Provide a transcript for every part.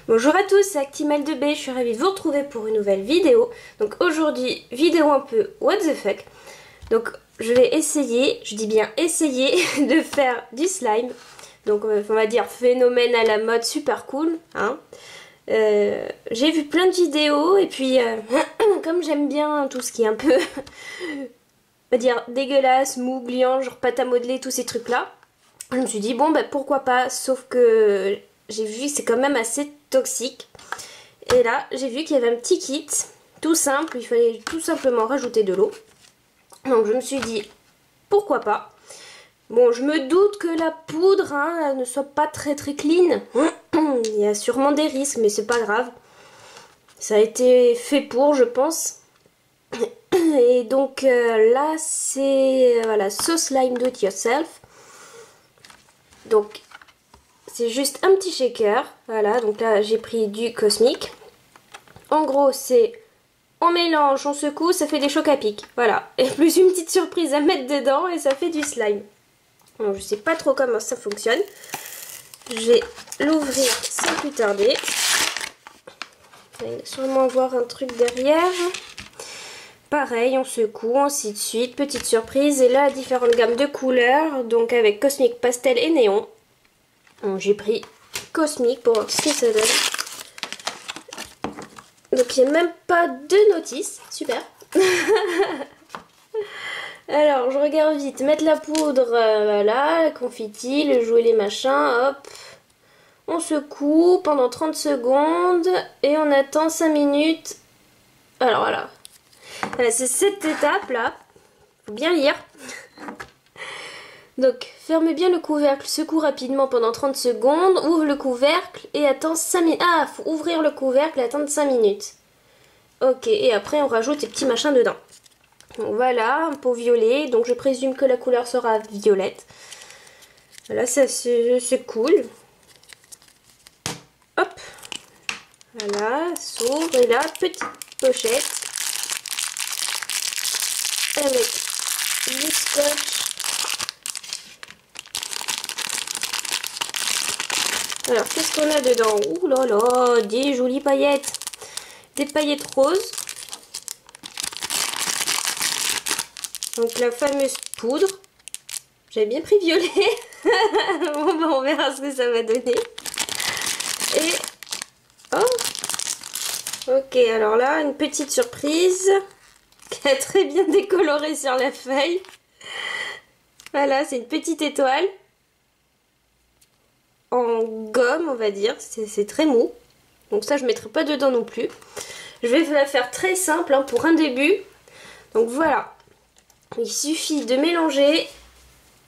Bonjour à tous, c'est Actimel2B, je suis ravie de vous retrouver pour une nouvelle vidéo. Donc aujourd'hui, vidéo un peu what the fuck. Donc je vais essayer, je dis bien essayer, de faire du slime. Donc on va dire phénomène à la mode, super cool. Hein. J'ai vu plein de vidéos et puis comme j'aime bien tout ce qui est un peu, on va dire dégueulasse, mou, gluant, genre pâte à modeler, tous ces trucs là. Je me suis dit bon bah pourquoi pas, sauf que j'ai vu que c'est quand même assez toxique. Et là j'ai vu qu'il y avait un petit kit tout simple, il fallait tout simplement rajouter de l'eau. Donc je me suis dit pourquoi pas. Bon, je me doute que la poudre ne soit pas très clean. Il y a sûrement des risques, mais c'est pas grave. Ça a été fait pour, je pense. Et donc là c'est voilà, So Slime Do It Yourself. Donc c'est juste un petit shaker. Voilà, donc là j'ai pris du Cosmic. En gros c'est on mélange, on secoue, ça fait des chocs à pic. Voilà, et plus une petite surprise à mettre dedans et ça fait du slime. Donc je sais pas trop comment ça fonctionne. Je vais l'ouvrir sans plus tarder. Il va sûrement avoir un truc derrière. Pareil, on secoue, ainsi de suite. Petite surprise. Et là, différentes gammes de couleurs. Donc avec Cosmic, Pastel et Néon. J'ai pris Cosmic pour voir ce que ça donne. Donc il n'y a même pas de notice. Super. Alors, je regarde vite. Mettre la poudre, voilà, la confetti, le jouet, les machins, hop. On secoue pendant 30 secondes et on attend 5 minutes. Alors voilà. Voilà, c'est cette étape-là. Faut bien lire. Donc, ferme bien le couvercle, secoue rapidement pendant 30 secondes, ouvre le couvercle et attends 5 minutes. Ah, faut ouvrir le couvercle et attendre 5 minutes. Ok, et après on rajoute ces petits machins dedans. Donc voilà, un pot violet, donc je présume que la couleur sera violette. Voilà, ça c'est cool. Hop, voilà, s'ouvre et là, petite pochette avec du scotch. Alors, qu'est-ce qu'on a dedans? Ouh là là, des jolies paillettes. Des paillettes roses. Donc, la fameuse poudre. J'avais bien pris violet. Bon, bah, on verra ce que ça va donner. Et... oh, ok, alors là, une petite surprise. Qui a très bien décoloré sur la feuille. Voilà, c'est une petite étoile. En gomme, on va dire, c'est très mou, donc ça je ne mettrai pas dedans non plus. Je vais la faire très simple pour un début. Donc voilà, il suffit de mélanger.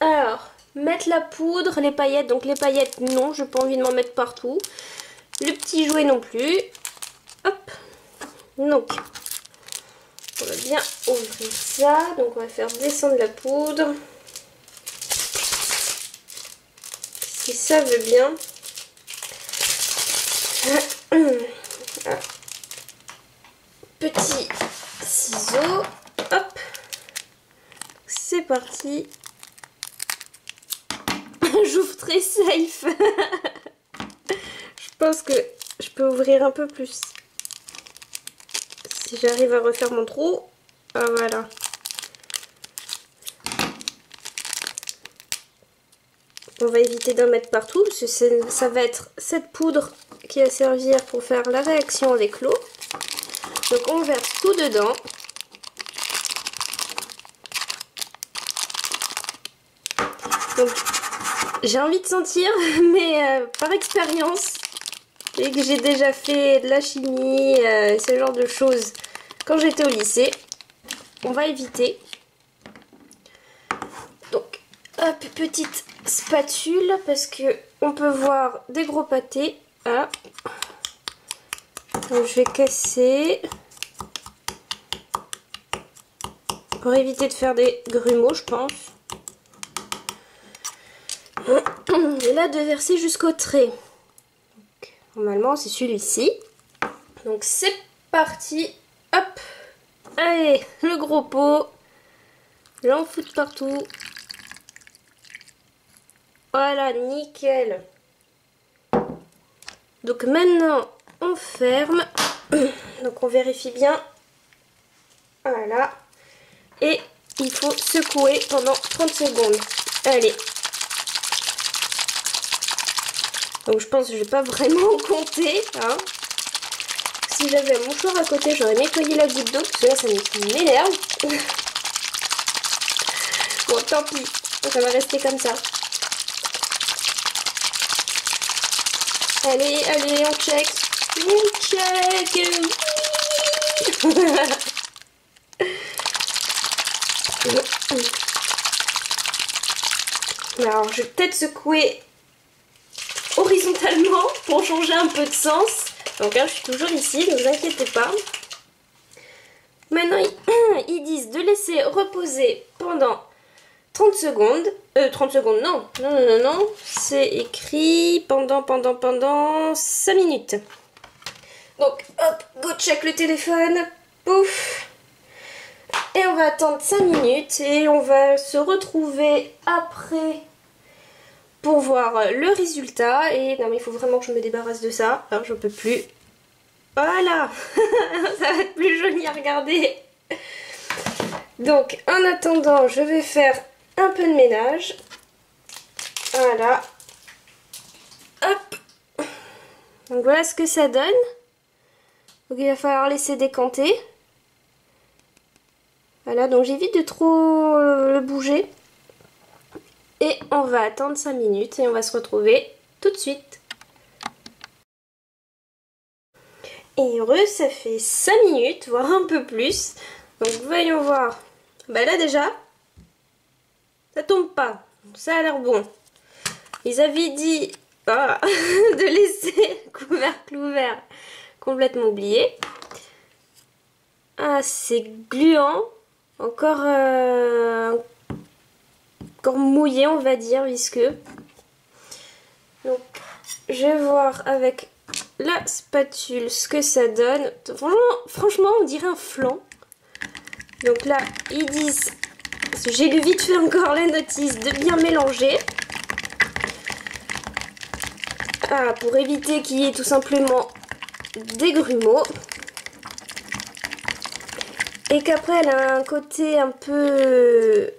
Alors, mettre la poudre, les paillettes. Donc les paillettes non, je n'ai pas envie de m'en mettre partout. Le petit jouet non plus. Hop, donc on va bien ouvrir ça. Donc on va faire descendre la poudre. Si ça veut bien. Petit ciseau. Hop. C'est parti. J'ouvre très safe. Je pense que je peux ouvrir un peu plus. Si j'arrive à refaire mon trou. Ah voilà. On va éviter d'en mettre partout parce que ça va être cette poudre qui va servir pour faire la réaction avec l'eau. Donc on verse tout dedans. Donc j'ai envie de sentir, mais par expérience, et que j'ai déjà fait de la chimie, ce genre de choses quand j'étais au lycée, on va éviter. Donc hop, petite spatule parce que on peut voir des gros pâtés. Voilà. Donc je vais casser pour éviter de faire des grumeaux, je pense. Et là de verser jusqu'au trait. Donc, normalement c'est celui-ci. Donc c'est parti. Hop. Allez, le gros pot. J'en fous partout. Voilà, nickel. Donc maintenant on ferme. Donc on vérifie bien. Voilà. Et il faut secouer pendant 30 secondes. Allez. Donc je pense que je vais pas vraiment compter. Hein. Si j'avais un mouchoir à côté, j'aurais nettoyé la goutte d'eau. Parce que là, ça m'énerve. Bon, tant pis. Ça va rester comme ça. Allez, allez, on check. On check. Alors, je vais peut-être secouer horizontalement pour changer un peu de sens. Donc là, je suis toujours ici, ne vous inquiétez pas. Maintenant, ils disent de laisser reposer pendant 30 secondes. 30 secondes, non. Non. C'est écrit pendant 5 minutes. Donc, hop, go check le téléphone. Pouf. Et on va attendre 5 minutes et on va se retrouver après pour voir le résultat. Et non mais il faut vraiment que je me débarrasse de ça. Alors j'en peux plus. Voilà. Ça va être plus joli à regarder. Donc en attendant je vais faire un peu de ménage. Voilà. Hop. Donc voilà ce que ça donne. Donc il va falloir laisser décanter. Voilà, donc j'évite de trop le bouger. Et on va attendre 5 minutes et on va se retrouver tout de suite. Et heureux, ça fait 5 minutes, voire un peu plus. Donc voyons voir. Bah là déjà, ça tombe pas. Ça a l'air bon. Ils avaient dit de laisser le couvercle ouvert, complètement oublié. Ah, c'est gluant. Encore mouillé, on va dire, visqueux. Donc, je vais voir avec la spatule ce que ça donne. Franchement, on dirait un flan. Donc là, ils disent, j'ai lu vite fait encore la notice, de bien mélanger. Ah, pour éviter qu'il y ait tout simplement des grumeaux. Et qu'après, elle a un côté un peu,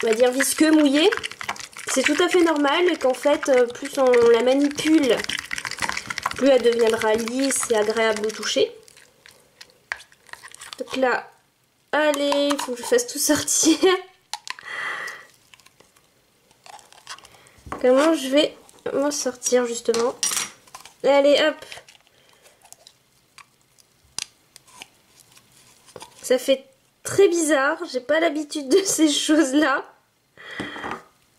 on va dire, visqueux, mouillé. C'est tout à fait normal et qu'en fait, plus on la manipule, plus elle deviendra lisse et agréable au toucher. Donc là, allez, il faut que je fasse tout sortir. Comment je vais m'en sortir justement? Allez, hop. Ça fait très bizarre, j'ai pas l'habitude de ces choses-là.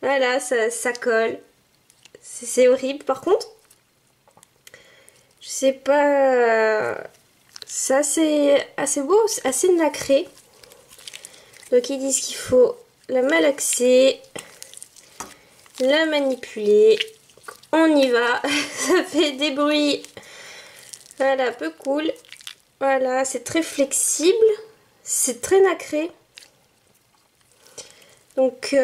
Voilà, ça colle. C'est horrible. Par contre, je sais pas... ça c'est assez beau, assez nacré. Donc ils disent qu'il faut la malaxer, la manipuler. On y va. Ça fait des bruits. Voilà, peu cool. Voilà, c'est très flexible. C'est très nacré. Donc,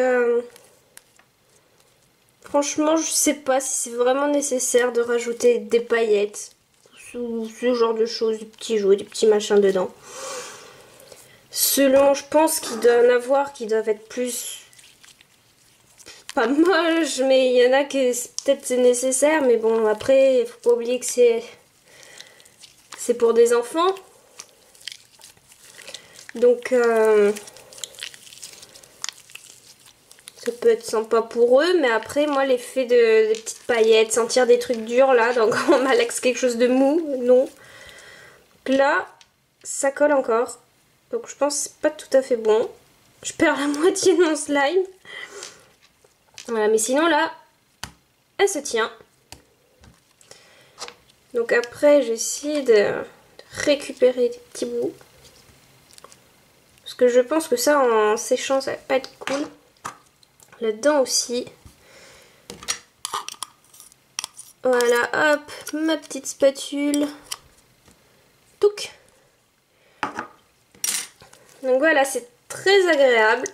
franchement, je sais pas si c'est vraiment nécessaire de rajouter des paillettes ou ce genre de choses, des petits jouets, des petits machins dedans. Selon, je pense qu'il doit en avoir qui doivent être plus... pas moches, mais il y en a que peut-être c'est nécessaire. Mais bon, après, il faut pas oublier que c'est pour des enfants. Donc, ça peut être sympa pour eux, mais après, moi, l'effet des petites paillettes, sentir des trucs durs, là, donc on malaxe quelque chose de mou, non. Donc là, ça colle encore. Donc je pense que c'est pas tout à fait bon. Je perds la moitié de mon slime. Voilà, mais sinon là, elle se tient. Donc après, j'essaie de récupérer des petits bouts. Parce que je pense que ça, en séchant, ça va pas être cool. Là-dedans aussi. Voilà, hop, ma petite spatule. Touc. Donc voilà, c'est très agréable.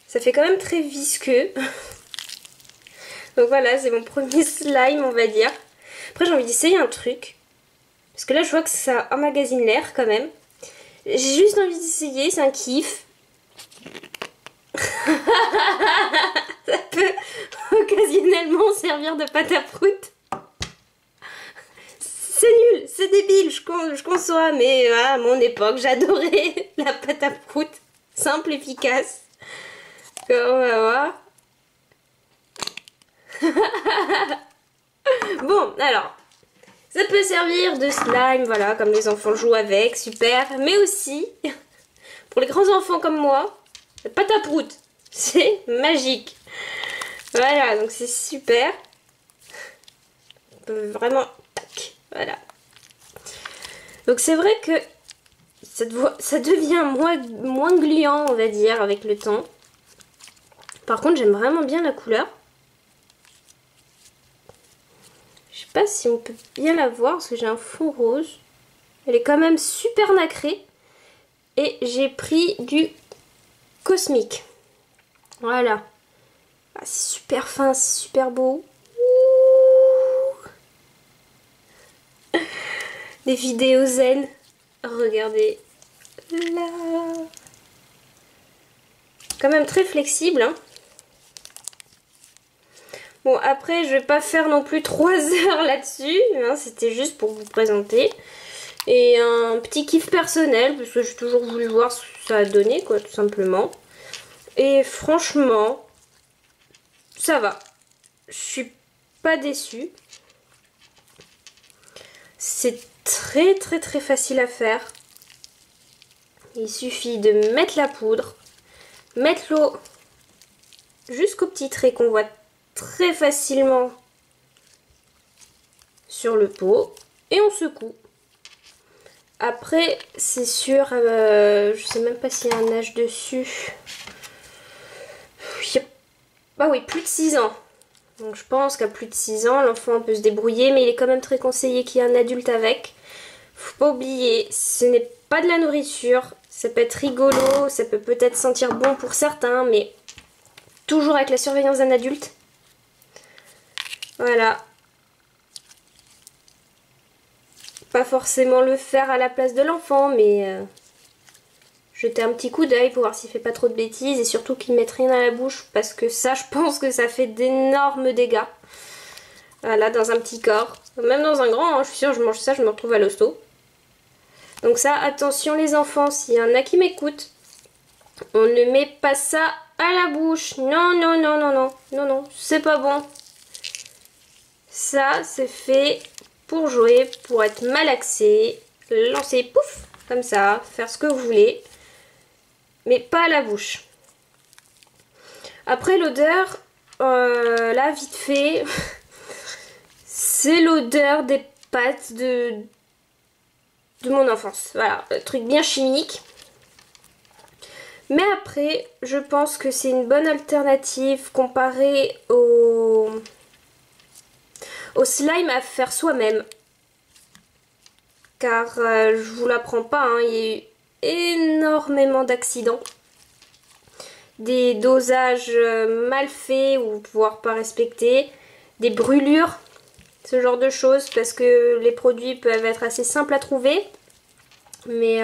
Ça fait quand même très visqueux. Donc voilà, c'est mon premier slime, on va dire. Après, j'ai envie d'essayer un truc. Parce que là, je vois que ça emmagasine l'air quand même. J'ai juste envie d'essayer, c'est un kiff. Ça peut occasionnellement servir de pâte à prout. C'est nul, c'est débile, je conçois, mais à mon époque, j'adorais la pâte à prout. Simple, efficace. On va voir. Bon, alors, ça peut servir de slime, voilà, comme les enfants jouent avec, super. Mais aussi, pour les grands enfants comme moi, la pâte à prout, c'est magique. Voilà, donc c'est super. On peut vraiment... Tac, voilà. Donc c'est vrai que ça devient moins gluant, on va dire, avec le temps. Par contre, j'aime vraiment bien la couleur. Je sais pas si on peut bien la voir parce que j'ai un fond rose. Elle est quand même super nacrée. Et j'ai pris du Cosmic. Voilà. Ah, c'est super fin, c'est super beau. Ouh. Des vidéos zen. Regardez. Là. Quand même très flexible, hein. Bon, après, je vais pas faire non plus 3 heures là-dessus, hein, c'était juste pour vous présenter. Et un petit kiff personnel, parce que j'ai toujours voulu voir ce que ça a donné, quoi, tout simplement. Et franchement, ça va. Je suis pas déçue. C'est très facile à faire. Il suffit de mettre la poudre, mettre l'eau jusqu'au petit trait qu'on voit très facilement sur le pot et on secoue. Après, c'est sûr, je sais même pas s'il y a un âge dessus. Bah oui, plus de 6 ans. Donc je pense qu'à plus de 6 ans, l'enfant peut se débrouiller, mais il est quand même très conseillé qu'il y ait un adulte avec. Faut pas oublier, ce n'est pas de la nourriture, ça peut être rigolo, ça peut peut-être sentir bon pour certains, mais toujours avec la surveillance d'un adulte. Voilà. Pas forcément le faire à la place de l'enfant, mais jeter un petit coup d'œil pour voir s'il fait pas trop de bêtises et surtout qu'il ne mette rien à la bouche parce que ça, je pense que ça fait d'énormes dégâts. Voilà, dans un petit corps. Même dans un grand, hein, je suis sûre, je mange ça, je me retrouve à l'hosto. Donc ça, attention les enfants, s'il y en a qui m'écoutent, on ne met pas ça à la bouche. Non, non, non, non, non, non, non, c'est pas bon. Ça, c'est fait pour jouer, pour être malaxé, lancer, pouf, comme ça, faire ce que vous voulez, mais pas à la bouche. Après l'odeur, là, vite fait, c'est l'odeur des pâtes de mon enfance. Voilà, un truc bien chimique. Mais après, je pense que c'est une bonne alternative comparée au slime à faire soi-même. Car je vous l'apprends pas, hein, il y a eu énormément d'accidents. Des dosages mal faits ou voire pas respectés. Des brûlures, ce genre de choses, parce que les produits peuvent être assez simples à trouver. Mais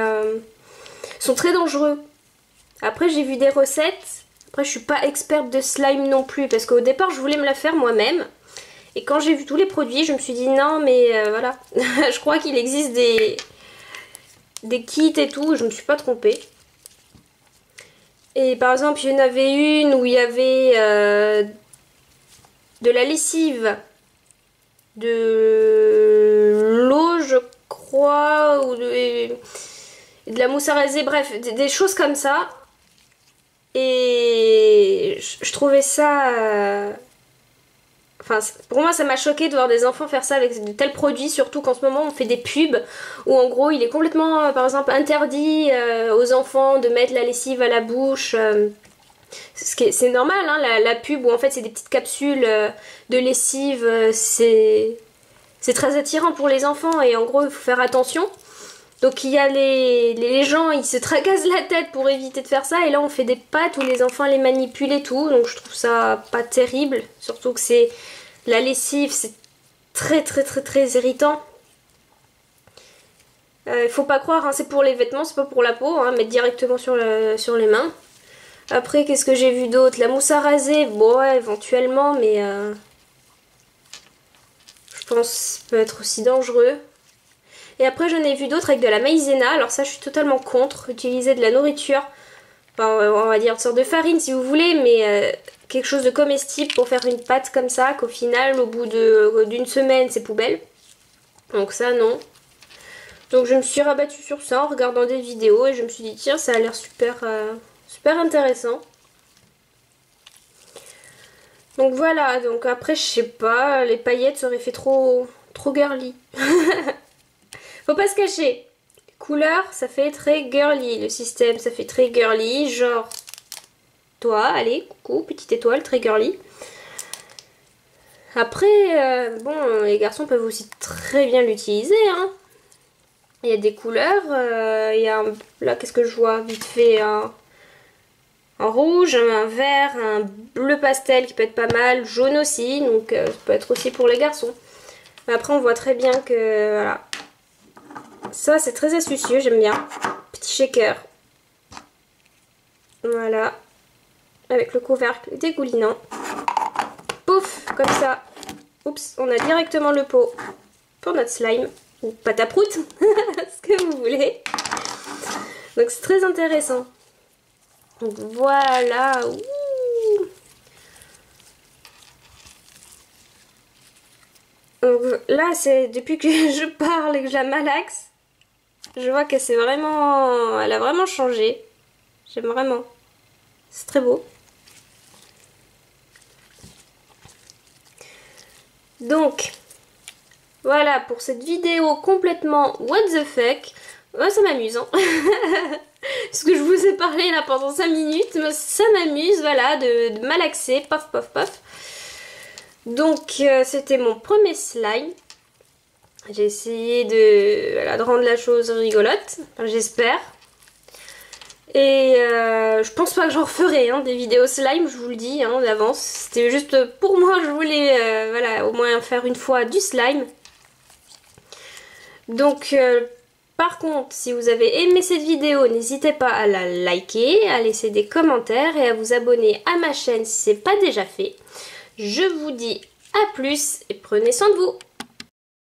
sont très dangereux. Après j'ai vu des recettes. Après je suis pas experte de slime non plus, parce qu'au départ je voulais me la faire moi-même. Et quand j'ai vu tous les produits, je me suis dit non mais voilà, je crois qu'il existe des kits et tout, je me suis pas trompée. Et par exemple, il y en avait une où il y avait de la lessive, de l'eau je crois, ou de la mousse à raser, bref, des choses comme ça. Et je trouvais ça... Enfin, pour moi, ça m'a choqué de voir des enfants faire ça avec de tels produits, surtout qu'en ce moment, on fait des pubs où, en gros, il est complètement, par exemple, interdit aux enfants de mettre la lessive à la bouche. C'est normal, hein, la pub où, en fait, c'est des petites capsules de lessive. C'est très attirant pour les enfants et, en gros, il faut faire attention. Donc il y a les gens, ils se tracassent la tête pour éviter de faire ça. Et là on fait des pâtes où les enfants les manipulent et tout. Donc je trouve ça pas terrible. Surtout que c'est la lessive, c'est très irritant. Faut pas croire, hein, c'est pour les vêtements, c'est pas pour la peau. Hein, mettre directement sur les mains. Après qu'est-ce que j'ai vu d'autre? La mousse à raser, bon ouais, éventuellement, mais je pense que ça peut être aussi dangereux. Et après j'en ai vu d'autres avec de la maïzena, alors ça je suis totalement contre, utiliser de la nourriture, enfin on va dire une sorte de farine si vous voulez, mais quelque chose de comestible pour faire une pâte comme ça, qu'au final au bout d'une semaine c'est poubelle. Donc ça non. Donc je me suis rabattue sur ça en regardant des vidéos et je me suis dit tiens ça a l'air super intéressant. Donc voilà, donc après je sais pas, les paillettes ça aurait fait trop girly. Faut pas se cacher. Couleur, ça fait très girly. Le système, ça fait très girly. Genre, toi, allez, coucou, petite étoile, très girly. Après, bon, les garçons peuvent aussi très bien l'utiliser. Hein. Il y a des couleurs. Il y a là, qu'est-ce que je vois vite fait un rouge, un vert, un bleu pastel qui peut être pas mal. Jaune aussi, donc ça peut être aussi pour les garçons. Mais après, on voit très bien que, voilà. Ça c'est très astucieux, j'aime bien. Petit shaker. Voilà. Avec le couvercle dégoulinant. Pouf, comme ça. Oups, on a directement le pot pour notre slime. Ou pâte à prout, ce que vous voulez. Donc c'est très intéressant. Donc voilà. Ouh. Donc là, c'est depuis que je parle et que je la malaxe. Je vois que c'est vraiment... Elle a vraiment changé. J'aime vraiment. C'est très beau. Donc, voilà pour cette vidéo complètement what the fuck. Ouais, ça m'amuse, hein. Parce que je vous ai parlé là pendant 5 minutes. Ça m'amuse, voilà, de malaxer. Paf, paf, paf. Donc, c'était mon premier slime. J'ai essayé de rendre la chose rigolote, enfin, j'espère. Et je pense pas que j'en referai hein, des vidéos slime, je vous le dis hein, d'avance. C'était juste pour moi, je voulais voilà, au moins faire une fois du slime. Donc par contre, si vous avez aimé cette vidéo, n'hésitez pas à la liker, à laisser des commentaires et à vous abonner à ma chaîne si ce n'est pas déjà fait. Je vous dis à plus et prenez soin de vous.